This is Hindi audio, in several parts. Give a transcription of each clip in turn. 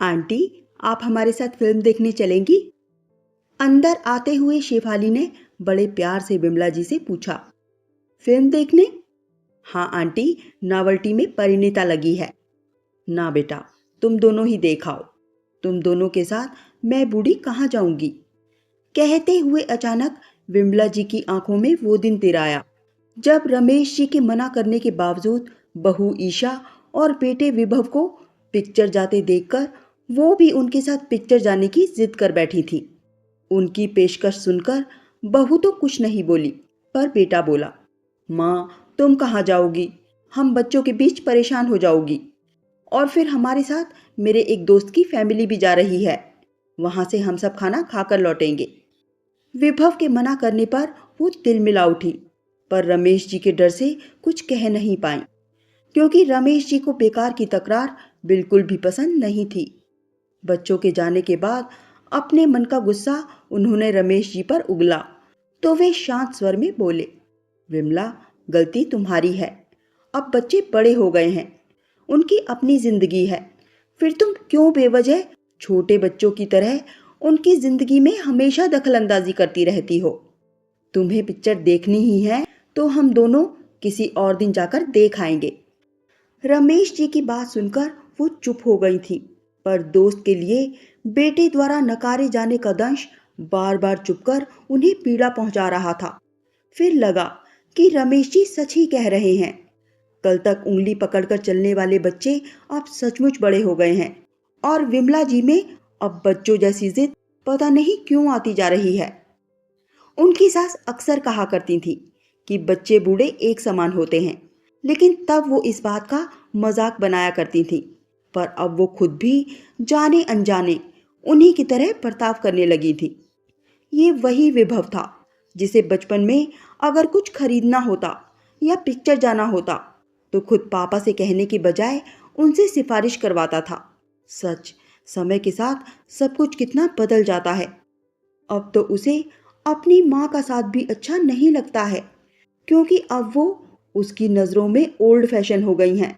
आंटी, आप हमारे साथ फिल्म देखने चलेंगी? अंदर आते हुए शेफाली ने बड़े प्यार से विमला जी से पूछा। फिल्म देखने? हाँ आंटी, नॉवेल्टी में परिणीता लगी है। ना बेटा, तुम दोनों ही देखाओ। तुम दोनों के साथ मैं बूढ़ी कहाँ जाऊंगी? कहते हुए अचानक विमला जी की आंखों में वो दिन तिराया जब रमेश जी के मना करने के बावजूद बहू ईशा और बेटे विभव को पिक्चर जाते देखकर वो भी उनके साथ पिक्चर जाने की जिद कर बैठी थी। उनकी पेशकश सुनकर बहू तो कुछ नहीं बोली, पर बेटा बोला, माँ तुम कहाँ जाओगी? हम बच्चों के बीच परेशान हो जाओगी। और फिर हमारे साथ मेरे एक दोस्त की फैमिली भी जा रही है, वहां से हम सब खाना खाकर लौटेंगे। विभव के मना करने पर वो तिलमिला उठी, पर रमेश जी के डर से कुछ कह नहीं पाई, क्योंकि रमेश जी को बेकार की तकरार बिल्कुल भी पसंद नहीं थी। बच्चों के जाने के बाद अपने मन का गुस्सा उन्होंने रमेश जी पर उगला तो वे शांत स्वर में बोले, विमला, गलती तुम्हारी है। अब बच्चे बड़े हो गए हैं, उनकी अपनी जिंदगी है, फिर तुम क्यों बेवजह छोटे बच्चों की तरह उनकी जिंदगी में हमेशा दखलंदाजी करती रहती हो? तुम्हें पिक्चर देखनी ही है तो हम दोनों किसी और दिन जाकर देख आएंगे। रमेश जी की बात सुनकर वो चुप हो गई थी, पर दोस्त के लिए बेटे द्वारा नकारे जाने का दंश बार बार चुपकर उन्हें पीड़ा पहुंचा रहा था। फिर लगा कि रमेश जी सच ही कह रहे हैं। कल तक उंगली पकड़कर चलने वाले बच्चे अब सचमुच बड़े हो गए हैं, और विमला जी में अब बच्चों जैसी जिद पता नहीं क्यों आती जा रही है। उनकी सास अक्सर कहा करती थी कि बच्चे बूढ़े एक समान होते हैं, लेकिन तब वो इस बात का मजाक बनाया करती थी, पर अब वो खुद भी जाने अनजाने उन्हीं की तरह बर्ताव करने लगी थी। ये वही विभव था जिसे बचपन में अगर कुछ खरीदना होता या पिक्चर जाना होता तो खुद पापा से कहने की बजाय उनसे सिफारिश करवाता था। सच, समय के साथ सब कुछ कितना बदल जाता है। अब तो उसे अपनी माँ का साथ भी अच्छा नहीं लगता है, क्योंकि अब वो उसकी नज़रों में ओल्ड फैशन हो गई हैं,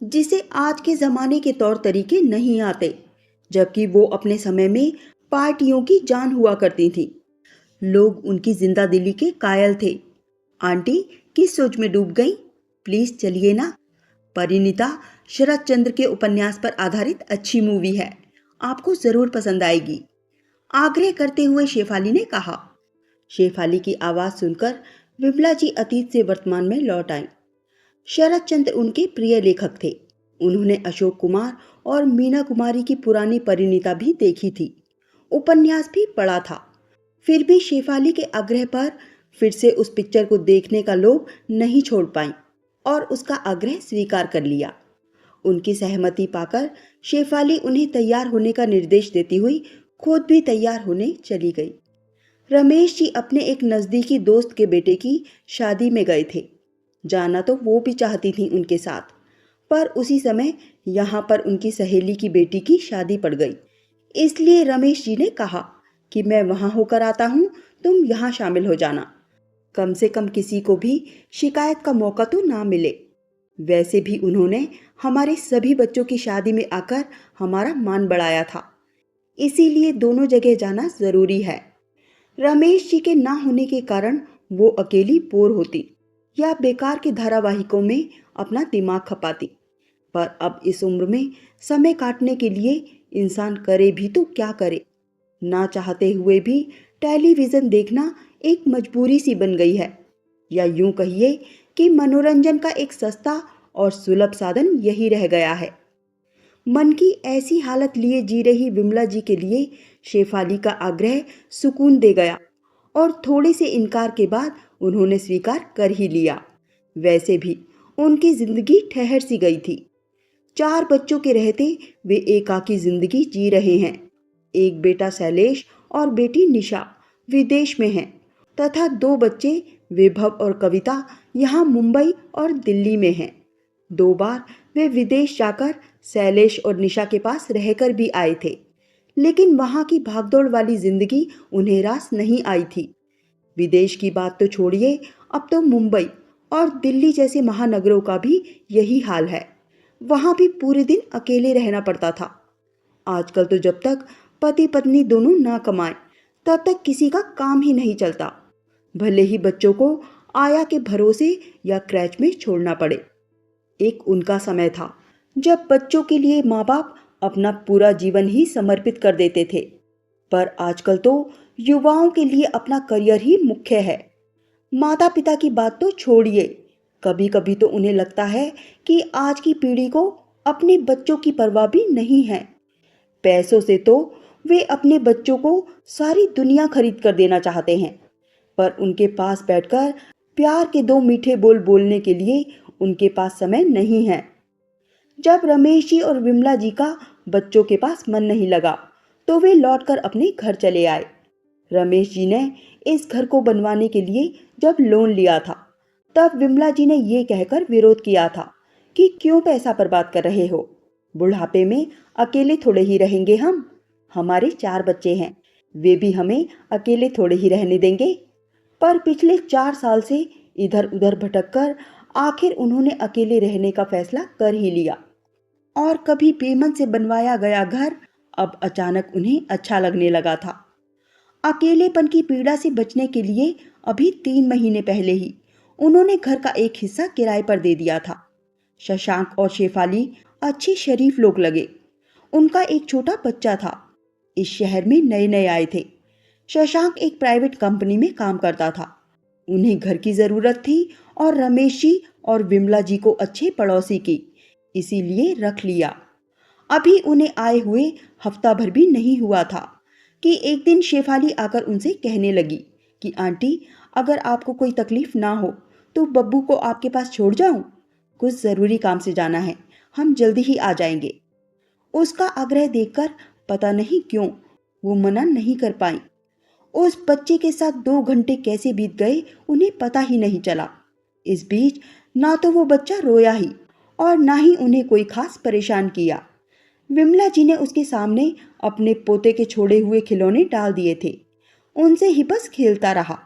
जिसे आज के ज़माने के तौर तरीके नहीं आते, जबकि वो अपने समय में पार्टियों की जान हुआ करती थी। लोग उनकी जिंदा दिली के कायल थे। आंटी, किस सोच में डूब गई? प्लीज चलिए ना। परिणीता शरद चंद्र के उपन्यास पर आधारित अच्छी मूवी है, आपको जरूर पसंद आएगी, आग्रह करते हुए शेफाली ने कहा। शेफाली की आवाज सुनकर विमला जी अतीत से वर्तमान में लौट आई। शरद चंद्र उनके प्रिय लेखक थे। उन्होंने अशोक कुमार और मीना कुमारी की पुरानी परिणीता भी देखी थी, उपन्यास भी पढ़ा था। फिर भी शेफाली के आग्रह पर फिर से उस पिक्चर को देखने का लोभ नहीं छोड़ पाई और उसका आग्रह स्वीकार कर लिया। उनकी सहमति पाकर शेफाली उन्हें तैयार होने का निर्देश देती हुई खुद भी तैयार होने चली गई। रमेश जी अपने एक नज़दीकी दोस्त के बेटे की शादी में गए थे। जाना तो वो भी चाहती थी उनके साथ, पर उसी समय यहाँ पर उनकी सहेली की बेटी की शादी पड़ गई। इसलिए रमेश जी ने कहा कि मैं वहाँ होकर आता हूँ, तुम यहाँ शामिल हो जाना। कम से कम किसी को भी शिकायत का मौका तो ना मिले। वैसे भी उन्होंने हमारे सभी बच्चों की शादी में आकर हमारा मान बढ़ाया था, इसीलिए दोनों जगह जाना जरूरी है। रमेश जी के ना होने के कारण वो अकेली बोर होती या बेकार के धारावाहिकों में अपना दिमाग खपाती, पर अब इस उम्र में समय काटने के लिए इंसान करे भी तो क्या करे। ना चाहते हुए भी टेलीविज़न देखना एक मजबूरी सी बन गई है, या यूं कहिए कि मनोरंजन का एक सस्ता और सुलभ साधन यही रह गया है। मन की ऐसी हालत लिए जी रही विमला जी के लिए शेफाली का आग्रह सुकून दे गया, और थोड़े से इनकार के बाद उन्होंने स्वीकार कर ही लिया। वैसे भी उनकी जिंदगी ठहर सी गई थी। 4 बच्चों के रहते वे एकाकी जिंदगी जी रहे हैं। एक बेटा शैलेश और बेटी निशा विदेश में हैं, तथा 2 बच्चे विभव और कविता यहाँ मुंबई और दिल्ली में हैं। 2 बार वे विदेश जाकर शैलेश और निशा के पास रहकर भी आए थे, लेकिन वहाँ की भागदौड़ वाली जिंदगी उन्हें रास नहीं आई थी। विदेश की बात तो छोड़िए, अब तो मुंबई और दिल्ली जैसे महानगरों का भी यही हाल है। वहाँ भी पूरे दिन अकेले रहना पड़ता था। आजकल तो जब तक पति पत्नी दोनों ना कमाएं तब तक किसी का काम ही नहीं चलता, भले ही बच्चों को आया के भरोसे या क्रैच में छोड़ना पड़े। एक उनका समय था जब बच्चों के लिए माँ बाप अपना पूरा जीवन ही समर्पित कर देते थे, पर आजकल तो युवाओं के लिए अपना करियर ही मुख्य है। माता पिता की बात तो छोड़िए, कभी कभी तो उन्हें लगता है कि आज की पीढ़ी को अपने बच्चों की परवाह भी नहीं है। पैसों से तो वे अपने बच्चों को सारी दुनिया खरीद कर देना चाहते हैं, पर उनके पास बैठकर प्यार के दो मीठे बोल बोलने के लिए उनके पास समय नहीं है। जब रमेश जी और विमला जी का बच्चों के पास मन नहीं लगा तो वे लौटकर अपने घर चले आए। रमेश जी ने इस घर को बनवाने के लिए जब लोन लिया था तब विमला जी ने ये कहकर विरोध किया था कि क्यों पैसा बर्बाद कर रहे हो, बुढ़ापे में अकेले थोड़े ही रहेंगे हम, हमारे 4 बच्चे हैं, वे भी हमें अकेले थोड़े ही रहने देंगे। पर पिछले 4 साल से इधर उधर भटककर आखिर उन्होंने अकेले रहने का फैसला कर ही लिया। और कभी पेमेंट से बनवाया गया घर अब अचानक उन्हें अच्छा लगने लगा था। अकेलेपन की पीड़ा से बचने के लिए अभी 3 महीने पहले ही उन्होंने घर का एक हिस्सा किराए पर दे दिया था। शशांक और शेफाली अच्छे शरीफ लोग लगे। उनका एक छोटा बच्चा था। इस शहर में नए नए आए थे। शशांक एक प्राइवेट कंपनी में काम करता था। उन्हें घर की जरूरत थी और रमेश जी और विमला जी को अच्छे पड़ोसी की, इसीलिए रख लिया। अभी उन्हें आए हुए हफ्ता भर भी नहीं हुआ था कि एक दिन शेफाली आकर उनसे कहने लगी कि आंटी, अगर आपको कोई तकलीफ ना हो तो बब्बू को आपके पास छोड़ जाऊं, कुछ ज़रूरी काम से जाना है, हम जल्दी ही आ जाएंगे। उसका आग्रह देखकर पता नहीं क्यों वो मना नहीं कर पाई। उस बच्चे के साथ 2 घंटे कैसे बीत गए उन्हें पता ही नहीं चला। इस बीच ना तो वो बच्चा रोया ही और ना ही उन्हें कोई खास परेशान किया। विमला जी ने उसके सामने अपने पोते के छोड़े हुए खिलौने डाल दिए थे। उनसे ही बस खेलता रहा।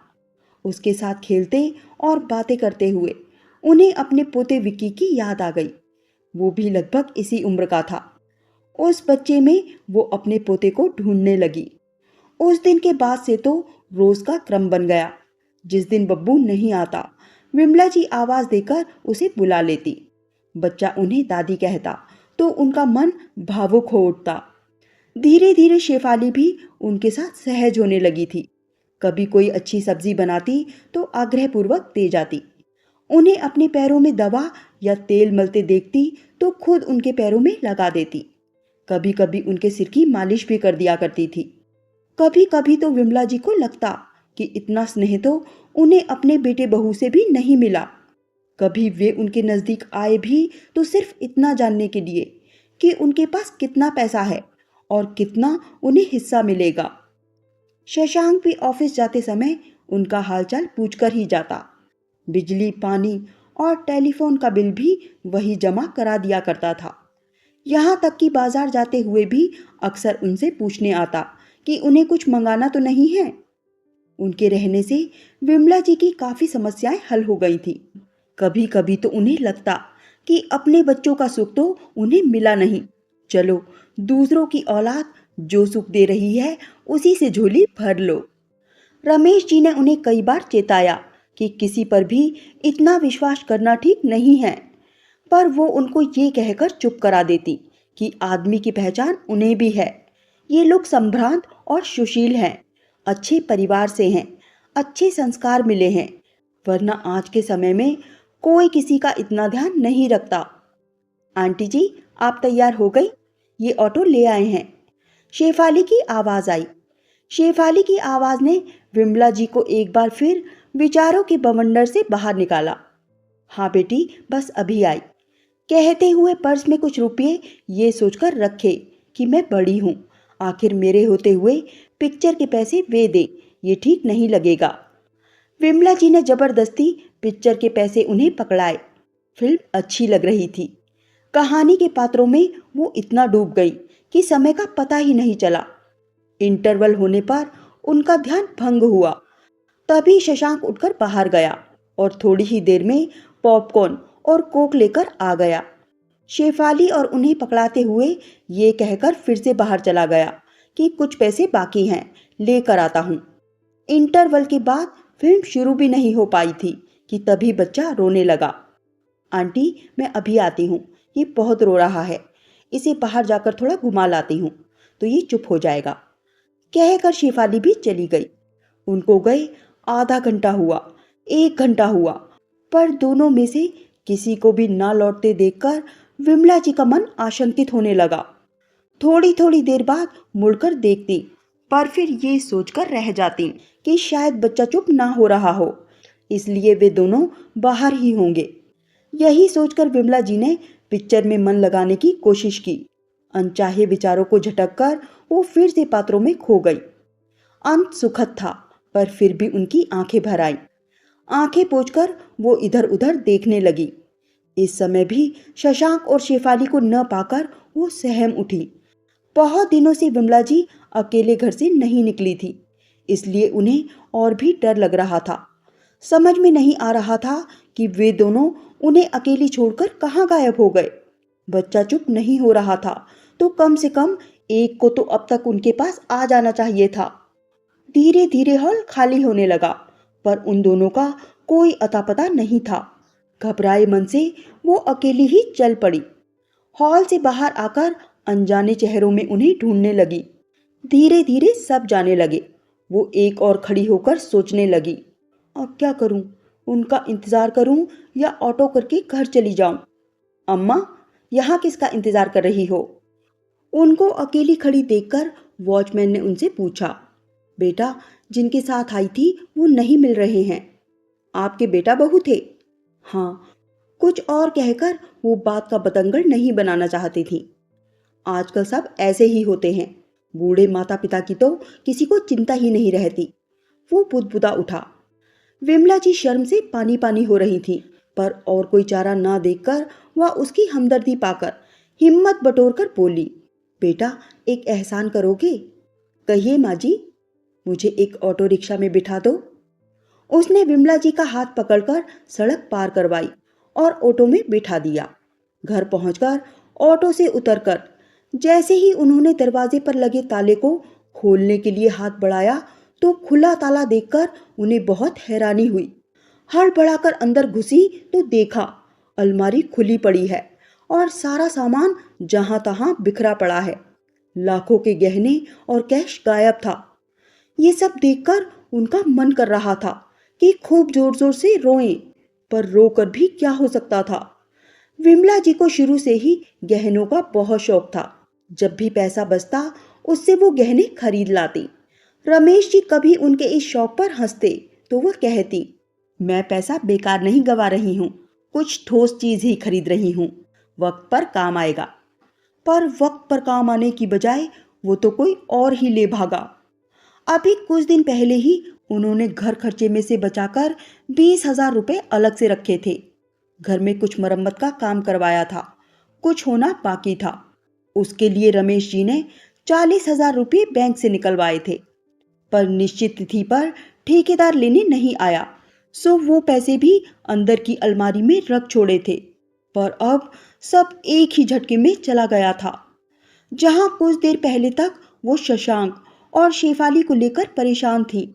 उसके साथ खेलते और बातें करते हुए उन्हें अपने पोते विक्की की याद आ गई। वो भी लगभग इसी उम्र का था। उस बच्चे में वो अपने पोते को ढूंढने लगी। उस दिन के बाद से तो रोज का क्रम बन गया। जिस दिन बब्बू नहीं आता विमला जी आवाज देकर उसे बुला लेती। बच्चा उन्हें दादी कहता तो उनका मन भावुक हो उठता। धीरे धीरे शेफाली भी उनके साथ सहज होने लगी थी। कभी कोई अच्छी सब्जी बनाती तो आग्रहपूर्वक दे जाती। उन्हें अपने पैरों में दवा या तेल मलते देखती तो खुद उनके पैरों में लगा देती। कभी कभी उनके सिर की मालिश भी कर दिया करती थी। कभी कभी तो विमला जी को लगता कि इतना स्नेह तो उन्हें अपने बेटे बहू से भी नहीं मिला। कभी वे उनके नजदीक आए भी तो सिर्फ इतना जानने के लिए कि उनके पास कितना पैसा है और कितना उन्हें हिस्सा मिलेगा। शशांक भी ऑफिस जाते समय उनका हालचाल पूछकर ही जाता। बिजली, पानी और टेलीफोन का बिल भी वही जमा करा दिया करता था। यहाँ तक कि बाजार जाते हुए भी अक्सर उनसे पूछने आता कि उन्हें कुछ मंगाना तो नहीं है। उनके रहने से विमला जी की काफी समस्याएं हल हो गई थी। कभी कभी तो उन्हें लगता कि अपने बच्चों का सुख तो उन्हें मिला नहीं, चलो दूसरों की औलाद जो सुख दे रही है उसी से झोली भर लो। रमेश जी ने उन्हें कई बार चेताया कि किसी पर भी इतना विश्वास करना ठीक नहीं है, पर वो उनको ये कहकर चुप करा देती कि आदमी की पहचान उन्हें भी है। ये लोग संभ्रांत और सुशील हैं, अच्छे परिवार से हैं, अच्छे संस्कार मिले हैं, वरना आज के समय में कोई किसी का इतना ध्यान नहीं रखता। आंटी जी, आप तैयार हो गई? ये ऑटो ले आए हैं। शेफाली की आवाज आई। शेफाली की आवाज ने विमला जी को एक बार फिर विचारों के बवंडर से बाहर निकाला। हाँ बेटी, बस अभी आई, कहते हुए पर्स में कुछ रुपये ये सोचकर रखे कि मैं बड़ी हूँ, आखिर मेरे होते हुए पिक्चर के पैसे वे दे, ये ठीक नहीं लगेगा। विमला जी ने जबरदस्ती पिक्चर के पैसे उन्हें पकड़ाए। फिल्म अच्छी लग रही थी। कहानी के पात्रों में वो इतना डूब गई कि समय का पता ही नहीं चला। इंटरवल होने पर उनका ध्यान भंग हुआ। तभी शशांक उठकर बाहर गया और थोड़ी ही देर में पॉपकॉर्न और कोक लेकर आ गया। शेफाली और उन्हें पकड़ाते हुए ये कहकर फिर से बाहर चला गया कि कुछ पैसे बाकी हैं, लेकर आता हूँ। इंटरवल के बाद फिल्म शुरू भी नहीं हो पाई थी कि तभी बच्चा रोने लगा। आंटी, मैं अभी आती हूँ, ये बहुत रो रहा है, इसे बाहर जाकर थोड़ा घुमा लाती हूँ तो ये चुप हो जाएगा, कहकर शेफाली भी चली गई। उनको गए आधा घंटा हुआ, 1 घंटा हुआ, पर दोनों में से किसी को भी ना लौटते देखकर विमला जी का मन आशंकित होने लगा। थोड़ी थोड़ी देर बाद मुड़कर देखती, पर फिर ये सोचकर रह जाती कि शायद बच्चा चुप ना हो रहा हो, इसलिए वे दोनों बाहर ही होंगे। यही सोचकर विमला जी ने पिक्चर में मन लगाने की कोशिश की। अनचाहे विचारों को झटककर वो फिर से पात्रों में खो गई। अंत सुखद था, पर फिर भी उनकी आंखें भर आईं। आंखें पोंछकर वो इधर उधर देखने लगी। इस समय भी शशांक और शेफाली को न पाकर वो सहम उठी। बहुत दिनों से विमला जी अकेले घर से नहीं निकली थी, इसलिए उन्हें और भी डर लग रहा था। समझ में नहीं आ रहा था कि वे दोनों उन्हें अकेली छोड़कर कहाँ गायब हो गए। बच्चा चुप नहीं हो रहा था तो कम से कम एक को तो अब तक उनके पास आ जाना चाहिए था। धीरे धीरे हॉल खाली होने लगा, पर उन दोनों का कोई अता पता नहीं था। घबराए मन से वो अकेली ही चल पड़ी। हॉल से बाहर आकर अनजाने चेहरों में उन्हें ढूंढने लगी। धीरे धीरे सब जाने लगे। वो एक और खड़ी होकर सोचने लगी, अब क्या करूं? उनका इंतजार करूं या ऑटो करके घर चली जाऊं? अम्मा, यहाँ किसका इंतजार कर रही हो? उनको अकेली खड़ी देखकर वॉचमैन ने उनसे पूछा। बेटा, जिनके साथ आई थी वो नहीं मिल रहे हैं। आपके बेटा बहू थे? हाँ। कुछ और कहकर वो बात का बतंगड़ नहीं बनाना चाहती थी। आजकल सब ऐसे ही होते हैं। बूढ़े माता पिता की तो किसी को चिंता ही नहीं रहती। वो बुदबुदा उठा। विमला जी शर्म से पानी पानी हो रही थी, पर और कोई चारा ना देखकर वह उसकी हमदर्दी पाकर हिम्मत बटोरकर बोली, बेटा, एक एहसान करोगे? कहिए माँ जी। मुझे एक ऑटो रिक्शा में बिठा दो। उसने विमला जी का हाथ पकड़कर सड़क पार करवाई और ऑटो में बिठा दिया। घर पहुंचकर ऑटो से उतरकर जैसे ही उन्होंने दरवाजे पर लगे ताले को खोलने के लिए हाथ बढ़ाया तो खुला ताला देखकर उन्हें बहुत हैरानी हुई। हड़बड़ाकर अंदर घुसी तो देखा अलमारी खुली पड़ी है और सारा सामान जहां तहां बिखरा पड़ा है। लाखों के गहने और कैश गायब था। ये सब देखकर उनका मन कर रहा था कि खूब जोर जोर से रोएं, पर रोकर भी क्या हो सकता था। विमला जी को शुरू से ही गहनों का बहुत शौक था। जब भी पैसा बचता उससे वो गहने खरीद लाती। रमेश जी कभी उनके इस शौक पर हंसते तो वो कहती, मैं पैसा बेकार नहीं गवा रही हूँ, कुछ ठोस चीज ही खरीद रही हूँ, वक्त पर काम आएगा। पर वक्त पर काम आने की बजाय वो तो कोई और ही ले भागा। अभी कुछ दिन पहले ही उन्होंने घर खर्चे में से बचाकर 20,000 रुपए अलग से रखे थे। घर में कुछ मरम्मत का काम करवाया था, कुछ होना बाकी था। उसके लिए रमेश जी ने 40,000 रुपये बैंक से निकलवाए थे, पर निश्चित तिथि पर ठेकेदार लेने नहीं आया, सो वो पैसे भी अंदर की अलमारी में रख छोड़े थे। पर अब सब एक ही झटके में चला गया था। जहां कुछ देर पहले तक वो शशांक और शेफाली को लेकर परेशान थी,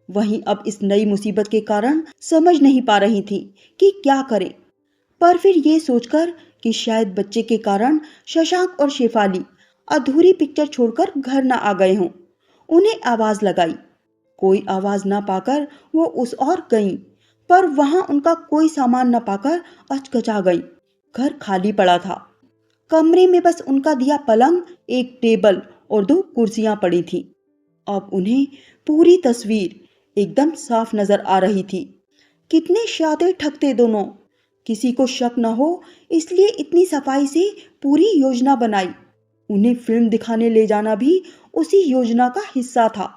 वहीं अब इस नई मुसीबत के कारण समझ नहीं पा रही थी कि क्या करे। पर फिर ये सोचकर कि शायद बच्चे के कारण शशांक और शेफाली अधूरी पिक्चर छोड़कर घर न आ गए हों, उन्हें आवाज लगाई। कोई आवाज ना पाकर वो उस ओर गईं, पर वहां उनका कोई सामान न पाकर अचकचा गई। घर खाली पड़ा था। कमरे में बस उनका दिया पलंग, एक टेबल और 2 कुर्सियां पड़ी थी। अब उन्हें पूरी तस्वीर एकदम साफ नजर आ रही थी। कितने शातिर ठगते दोनों। किसी को शक न हो इसलिए इतनी सफाई से पूरी योजना बनाई। उन्हें फिल्म दिखाने ले जाना भी उसी योजना का हिस्सा था।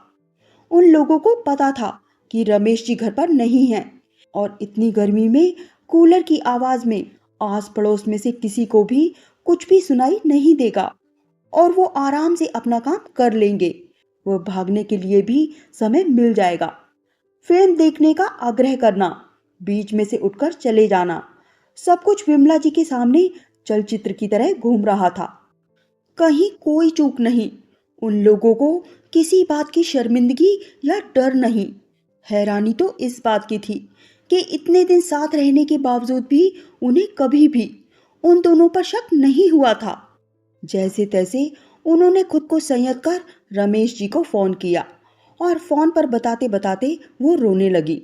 उन लोगों को पता था कि रमेश जी घर पर नहीं हैं और इतनी गर्मी में कूलर की आवाज में आस पड़ोस में से किसी को भी कुछ भी सुनाई नहीं देगा और वो आराम से अपना काम कर लेंगे। वो भागने के लिए भी समय मिल जाएगा। फिल्म देखने का आग्रह करना, बीच में से उठकर चले जाना, सब कुछ विमला जी के सामने चलचित्र की तरह घूम रहा था। कहीं कोई चूक नहीं, उन लोगों को किसी बात की शर्मिंदगी या डर नहीं। हैरानी तो इस बात की थी कि इतने दिन साथ रहने के बावजूद भी उन्हें कभी भी उन दोनों पर शक नहीं हुआ था। जैसे तैसे उन्होंने खुद को संयत कर रमेश जी को फोन किया और फोन पर बताते बताते वो रोने लगी।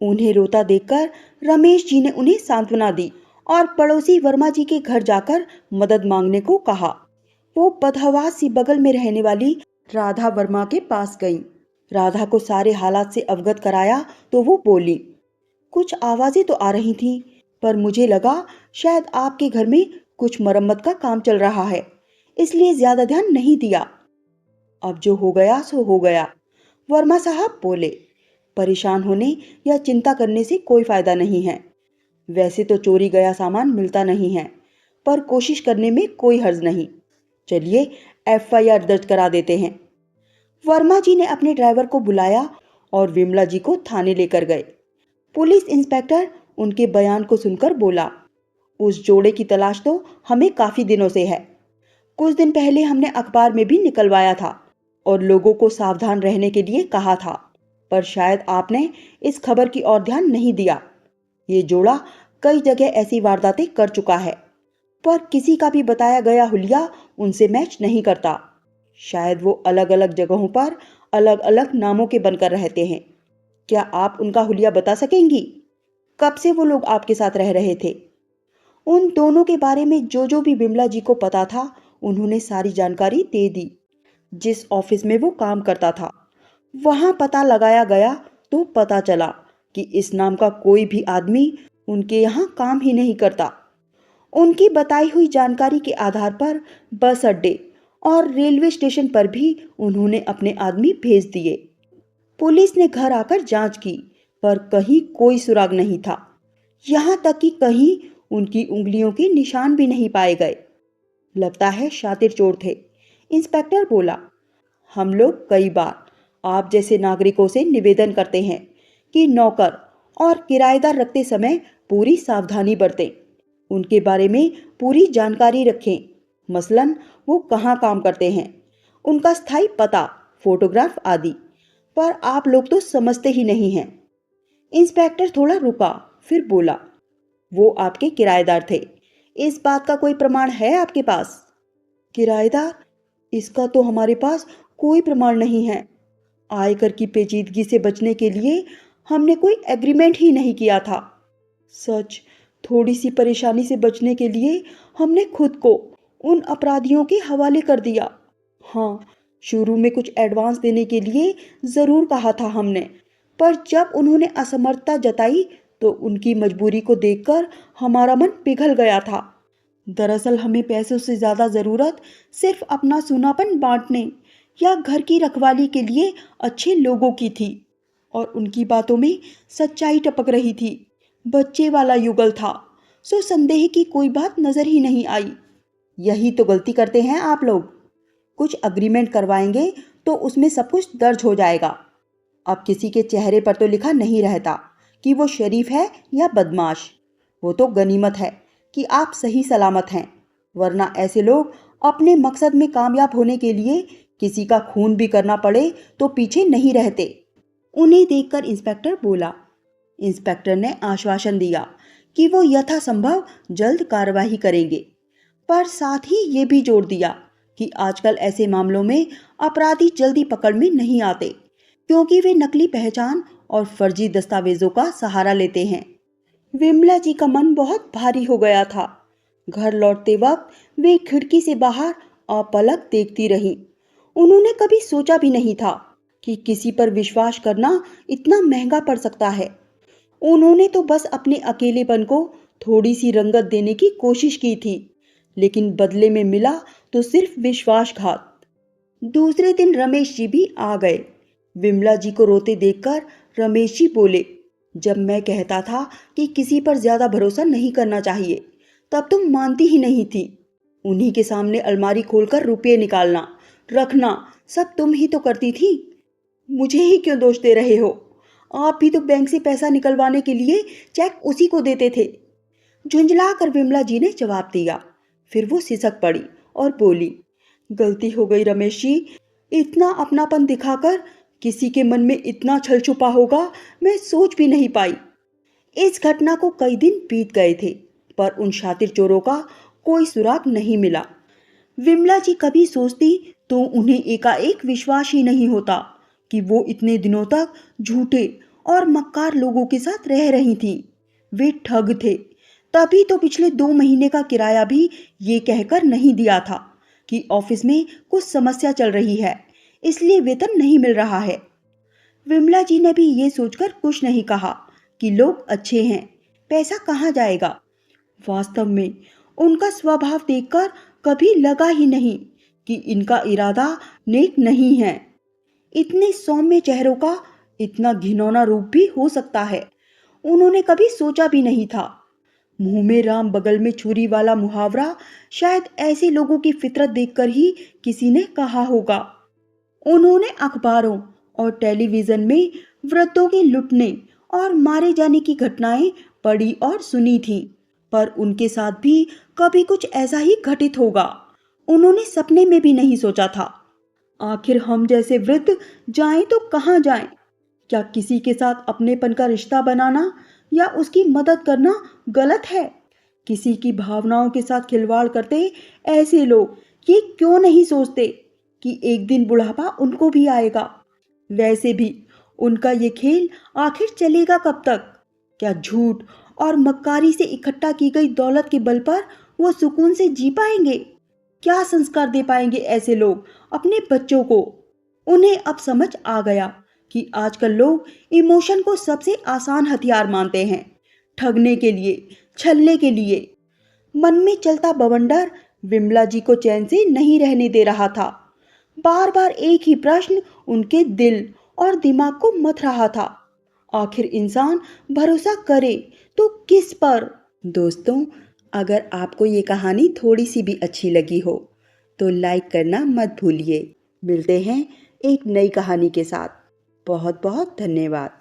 उन्हें रोता देखकर रमेश जी ने उन्हें सांत्वना दी और पड़ोसी वर्मा जी के घर जाकर मदद मांगने को कहा। वो बदहवास सी बगल में रहने वाली राधा वर्मा के पास गई। राधा को सारे हालात से अवगत कराया तो वो बोली, कुछ आवाजें तो आ रही थी, पर मुझे लगा शायद आपके घर में कुछ मरम्मत का काम चल रहा है, इसलिए ज्यादा ध्यान नहीं दिया। अब जो हो गया सो हो गया, वर्मा साहब बोले। परेशान होने या चिंता करने से कोई फायदा नहीं है। वैसे तो चोरी गया सामान मिलता नहीं है, पर कोशिश करने में कोई हर्ज नहीं। चलिए एफआईआर दर्ज करा देते हैं। वर्मा जी ने अपने ड्राइवर को बुलाया और विमला जी को थाने लेकर गए। पुलिस इंस्पेक्टर उनके बयान को सुनकर बोला, उस जोड़े की तलाश तो हमें काफी दिनों से है। कुछ दिन पहले हमने अखबार में भी निकलवाया था और लोगों को सावधान रहने के लिए कहा था, पर शायद आपने इस खबर की ओर ध्यान नहीं दिया। ये जोड़ा कई जगह ऐसी वारदातें कर चुका है, पर किसी का भी बताया गया हुलिया उनसे मैच नहीं करता। शायद वो अलग अलग जगहों पर अलग अलग नामों के बनकर रहते हैं। क्या आप उनका हुलिया बता सकेंगी? कब से वो लोग आपके साथ रह रहे थे? उन दोनों के बारे में जो भी बिमला जी को पता था, उन्होंने सारी जानकारी दे दी। जिस ऑफिस में वो काम करता था, वहां पता लगाया गया तो पता चला कि इस नाम का कोई भी आदमी उनके यहाँ काम ही नहीं करता। उनकी बताई हुई जानकारी के आधार पर बस अड्डे और रेलवे स्टेशन पर भी उन्होंने अपने आदमी भेज दिए। पुलिस ने घर आकर जांच की, पर कहीं कोई सुराग नहीं था। यहां तक कि कहीं उनकी उंगलियों के निशान भी नहीं पाए गए। लगता है शातिर चोर थे, इंस्पेक्टर बोला। हम लोग कई बार आप जैसे नागरिकों से निवेदन करते हैं कि नौकर और किराएदार रखते समय पूरी सावधानी बरतें, उनके बारे में पूरी जानकारी रखें। मसलन वो कहाँ काम करते हैं, उनका स्थायी पता, फोटोग्राफ आदि। पर आप लोग तो समझते ही नहीं हैं। इंस्पेक्टर थोड़ा रुका, फिर बोला, वो आपके किराएदार थे, इस बात का कोई प्रमाण है आपके पास? किराएदार? इसका तो हमारे पास कोई प्रमाण नहीं है। आयकर की पेचीदगी से बचने के लिए हमने कोई एग्रीमेंट ही नहीं किया था। सच, थोड़ी सी परेशानी से बचने के लिए हमने खुद को उन अपराधियों के हवाले कर दिया। हाँ, शुरू में कुछ एडवांस देने के लिए जरूर कहा था हमने, पर जब उन्होंने असमर्थता जताई तो उनकी मजबूरी को देखकर हमारा मन पिघल गया था। दरअसल हमें पैसों से ज्यादा जरूरत सिर्फ अपना सूनापन बांटने या घर की रखवाली के लिए अच्छे लोगों की थी, और उनकी बातों में सच्चाई टपक रही थी। बच्चे वाला युगल था, सो संदेह की कोई बात नजर ही नहीं आई। यही तो गलती करते हैं आप लोग। कुछ अग्रीमेंट करवाएंगे तो उसमें सब कुछ दर्ज हो जाएगा। अब किसी के चेहरे पर तो लिखा नहीं रहता कि वो शरीफ है या बदमाश। वो तो गनीमत है कि आप सही सलामत हैं, वरना ऐसे लोग अपने मकसद में कामयाब होने के लिए किसी का खून भी करना पड़े तो पीछे नहीं रहते। उन्हें देखकर इंस्पेक्टर बोला। इंस्पेक्टर ने आश्वासन दिया कि वो यथासंभव जल्द कार्रवाई करेंगे, पर साथ ही ये भी जोर दिया कि आजकल ऐसे मामलों में अपराधी जल्दी पकड़ में नहीं आते, क्योंकि वे नकली पहचान और फर्जी दस्तावेजों का सहारा लेते हैं। विमला जी का मन बहुत भारी हो गया था। घर लौटते वक्त वे खिड़की से बाहर अपलक देखती रहीं। उन्होंने कभी सोचा भी नहीं था कि किसी पर विश्वास करना इतना महंगा पड़ सकता है। उन्होंने तो बस अपने अकेलेपन को थोड़ी सी रंगत देने की कोशिश की थी, लेकिन बदले में मिला तो सिर्फ विश्वासघात। दूसरे दिन रमेश जी भी आ गए। विमला जी को रोते देखकर रमेश जी बोले, जब मैं कहता था कि किसी पर ज्यादा भरोसा नहीं करना चाहिए, तब तुम मानती ही नहीं थी। उन्हीं के सामने अलमारी खोलकर रुपये निकालना, रखना सब तुम ही तो करती थी। मुझे ही क्यों दोष दे रहे हो? आप भी तो बैंक से पैसा निकलवाने के लिए चेक उसी को देते थे। झुंझला कर विमला जी ने जवाब दिया। फिर वो सिसक पड़ी और बोली, गलती हो गई रमेश जी। इतना अपनापन दिखाकर किसी के मन में इतना छल छुपा होगा, मैं सोच भी नहीं पाई। इस घटना को कई दिन बीत गए थे, पर उन शातिर चोरों का कोई सुराग नहीं मिला। विमला जी कभी सोचती तो उन्हें एकाएक विश्वास ही नहीं होता कि वो इतने दिनों तक झूठे और मक्कार लोगों के साथ रह रही थीं। वे ठग थे। तभी तो पिछले 2 महीने का किराया भी ये कहकर नहीं दिया था कि ऑफिस में कुछ समस्या चल रही है, इसलिए वेतन नहीं मिल रहा है। विमला जी ने भी ये सोचकर कुछ नहीं कहा कि लोग अच्छे हैं, पैसा कहाँ जाएगा। वास्तव में उनका स्वभाव देखकर कभी लगा ही नहीं कि इनका इरादा नेक नहीं है। इतने सौम्य चेहरों का इतना घिनौना रूप भी हो सकता है, उन्होंने कभी सोचा भी नहीं था। मुंह में राम बगल में छुरी वाला मुहावरा शायद ऐसे लोगों की फितरत देखकर ही किसी ने कहा होगा। उन्होंने अखबारों और टेलीविजन में वृद्धों के लुटने और मारे जाने की घटनाएं पढ़ी और सुनी थीं, पर उनके साथ भी कभी कुछ ऐसा ही घटित होगा उन्होंने सपने में भी नहीं सोचा था। आखिर हम जैसे वृद्ध जाएं तो कहाँ जाएं? क्या किसी के साथ अपनेपन का रिश्ता बनाना या उसकी मदद करना गलत है? किसी की भावनाओं के साथ खिलवाड़ करते ऐसे लोग ये क्यों नहीं सोचते कि एक दिन बुढ़ापा उनको भी आएगा? वैसे भी उनका ये खेल आखिर चलेगा कब तक? क्या झूठ और मक्कारी से इकट्ठा की गई दौलत के बल पर वो सुकून से जी पाएंगे? क्या संस्कार दे पाएंगे ऐसे लोग अपने बच्चों को? उन्हें अब समझ आ गया कि आजकल लोग इमोशन को सबसे आसान हथियार मानते हैं, ठगने के लिए, छलने के लिए। मन में चलता बवंडर विमला जी को चैन से नहीं रहने दे रहा था। बार बार एक ही प्रश्न उनके दिल और दिमाग को मथ रहा था, आखिर इंसान भरोसा करे तो किस पर? दोस्तों, अगर आपको ये कहानी थोड़ी सी भी अच्छी लगी हो तो लाइक करना मत भूलिए। मिलते हैं एक नई कहानी के साथ। बहुत बहुत धन्यवाद।